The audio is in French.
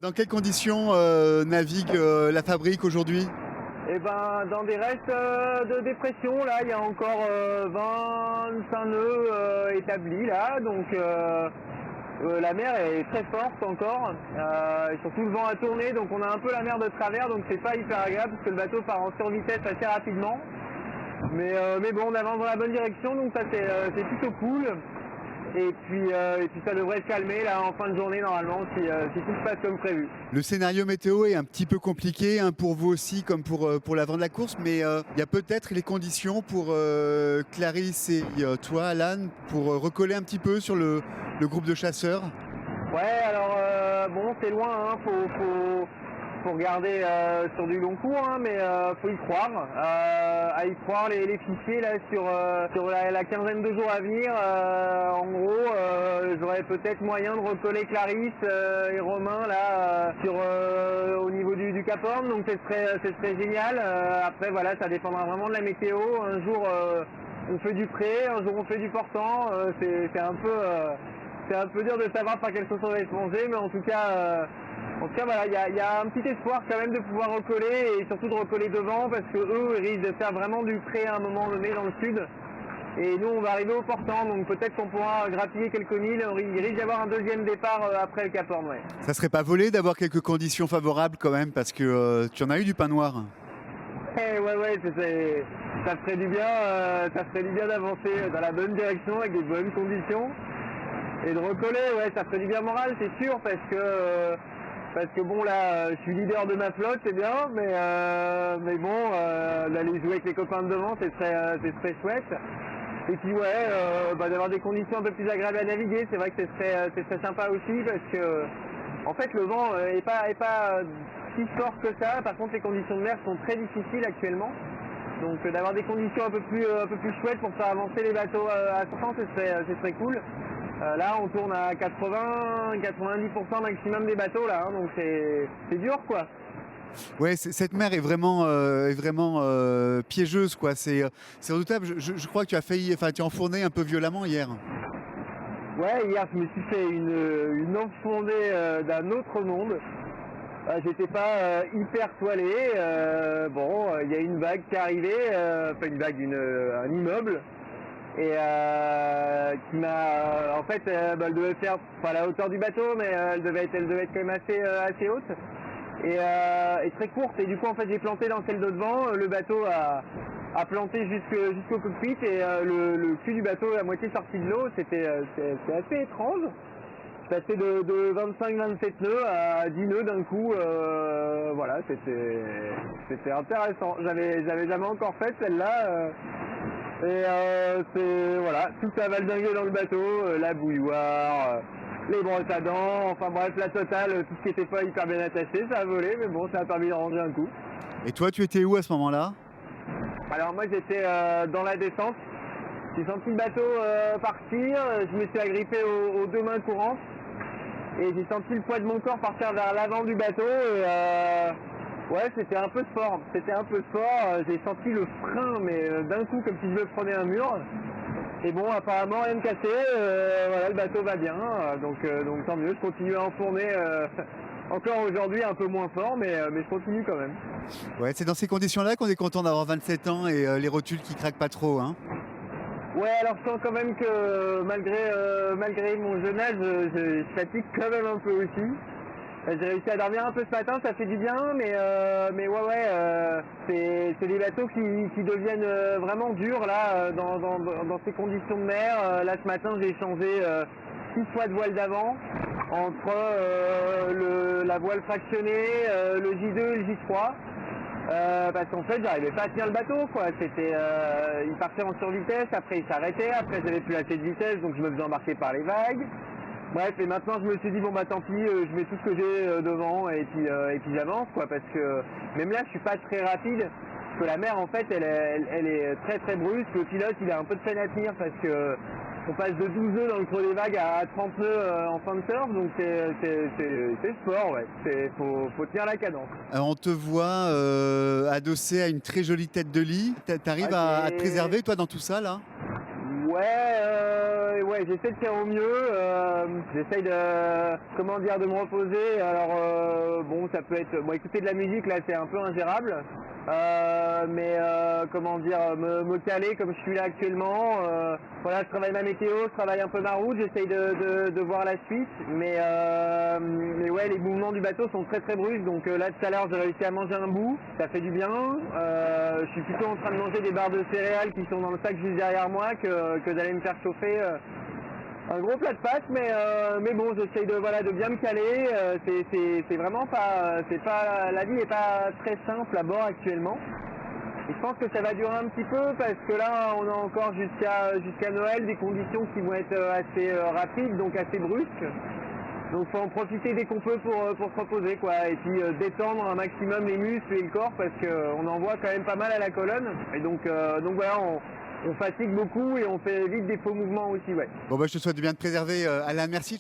Dans quelles conditions navigue la fabrique aujourd'hui? Et ben dans des restes de dépression, là il y a encore 25 nœuds établis là, donc la mer est très forte encore, et surtout le vent a tourné, donc on a un peu la mer de travers, donc c'est pas hyper agréable parce que le bateau part en survitesse assez rapidement. Mais bon, on avance dans la bonne direction, donc ça c'est plutôt cool. Et puis ça devrait se calmer là en fin de journée normalement si tout se passe comme prévu. Le scénario météo est un petit peu compliqué, hein, pour vous aussi comme pour l'avant de la course, mais il y a peut-être les conditions pour Clarisse et toi, Alan, pour recoller un petit peu sur le groupe de chasseurs. Ouais, alors bon, c'est loin, hein, faut regarder sur du long cours, hein, mais faut y croire. À y croire, les fichiers là sur la quinzaine de jours à venir, en gros, j'aurais peut-être moyen de recoller Clarisse et Romain là au niveau du Cap Horn, donc ce serait génial. Après voilà, ça dépendra vraiment de la météo. Un jour on fait du pré, un jour on fait du portant. C'est un peu dur de savoir par quelle sauce on va être mangé, mais en tout cas voilà, il y a un petit espoir quand même de pouvoir recoller et surtout de recoller devant parce que eux ils risquent de faire vraiment du pré à un moment donné dans le sud. Et nous on va arriver au portant, donc peut-être qu'on pourra grappiller quelques milles. Il risque d'y avoir un deuxième départ après le Cap Horn. Ouais. Ça serait pas volé d'avoir quelques conditions favorables quand même, parce que tu en as eu du pain noir. Ouais, ça ferait du bien d'avancer dans la bonne direction avec des bonnes conditions. Et de recoller, ouais, ça ferait du bien moral, c'est sûr, parce que bon là, je suis leader de ma flotte, c'est bien, mais bon, d'aller jouer avec les copains de devant, c'est très chouette. Et puis ouais, d'avoir des conditions un peu plus agréables à naviguer, c'est vrai que c'est très sympa aussi, parce que en fait le vent est pas si fort que ça. Par contre, les conditions de mer sont très difficiles actuellement. Donc d'avoir des conditions un peu plus chouettes pour faire avancer les bateaux à 100, c'est très cool. Là, on tourne à 80-90% maximum des bateaux là, hein, donc c'est dur quoi. Ouais, cette mer est vraiment piégeuse, quoi. C'est redoutable. Je crois que tu as enfourné un peu violemment hier. Ouais, hier je me suis fait une enfournée d'un autre monde. J'étais pas hyper toilé. Bon, il y a une vague qui est arrivée, pas une vague, un immeuble. Et qui m'a en fait elle devait faire pas à la hauteur du bateau, mais elle devait être quand même assez haute et très courte, et du coup en fait j'ai planté dans celle de devant. Le bateau a planté jusqu'au cockpit, et le cul du bateau est à moitié sorti de l'eau. C'est assez étrange. Je passais de 25-27 nœuds à 10 nœuds d'un coup. Voilà, c'était intéressant. J'avais jamais encore fait celle-là. Voilà, tout a valdingué dans le bateau, la bouilloire, les brosses à dents, enfin bref, la totale, tout ce qui n'était pas hyper bien attaché, ça a volé, mais bon, ça a permis de ranger un coup. Et toi, tu étais où à ce moment-là? Alors moi j'étais dans la descente, j'ai senti le bateau partir, je me suis agrippé aux deux mains courantes, et j'ai senti le poids de mon corps partir vers l'avant du bateau, et ouais, c'était un peu fort, j'ai senti le frein, mais d'un coup comme si je me prenais un mur. Et bon, apparemment rien de cassé, voilà, le bateau va bien, donc tant mieux, je continue à enfourner encore aujourd'hui, un peu moins fort, mais je continue quand même. Ouais, c'est dans ces conditions-là qu'on est content d'avoir 27 ans et les rotules qui craquent pas trop, hein. Ouais, alors je sens quand même que malgré mon jeune âge, je fatigue quand même un peu aussi. J'ai réussi à dormir un peu ce matin, ça fait du bien, mais ouais, c'est des bateaux qui deviennent vraiment durs là, dans ces conditions de mer. Là ce matin j'ai changé 6 fois de voile d'avant, entre la voile fractionnée, le J2 et le J3. Parce qu'en fait j'arrivais pas à tenir le bateau quoi. Il partait en survitesse, après il s'arrêtait, après j'avais plus assez de vitesse, donc je me faisais embarquer par les vagues. Bref, et maintenant je me suis dit bon bah tant pis, je mets tout ce que j'ai devant, et puis j'avance quoi, parce que même là je suis pas très rapide, parce que la mer en fait elle est très très brusque. Le pilote il a un peu de peine à tenir parce que on passe de 12 nœuds dans le creux des vagues à 30 nœuds en fin de surf, donc c'est sport, ouais. Faut tenir la cadence. Alors, on te voit adossé à une très jolie tête de lit. T'arrives à te préserver toi dans tout ça là? Ouais, ouais, j'essaie de faire au mieux. J'essaye de me reposer. Alors bon, ça peut être, bon, écouter de la musique là, c'est un peu ingérable. Me caler comme je suis là actuellement. Voilà, je travaille ma météo, je travaille un peu ma route, j'essaye de voir la suite. Mais ouais, les mouvements du bateau sont très très brusques. Donc là, tout à l'heure, j'ai réussi à manger un bout. Ça fait du bien. Je suis plutôt en train de manger des barres de céréales qui sont dans le sac juste derrière moi que d'aller me faire chauffer un gros plat de pâtes, mais bon, j'essaye de bien me caler. C'est vraiment pas, la vie n'est pas très simple à bord actuellement. Et je pense que ça va durer un petit peu parce que là, on a encore jusqu'à Noël des conditions qui vont être assez rapides, donc assez brusques. Donc faut en profiter dès qu'on peut pour se reposer, quoi, et puis détendre un maximum les muscles et le corps parce qu'on en voit quand même pas mal à la colonne. Et donc voilà, on fatigue beaucoup et on fait vite des faux mouvements aussi, ouais. Bon bah je te souhaite de bien te préserver, Alan, merci.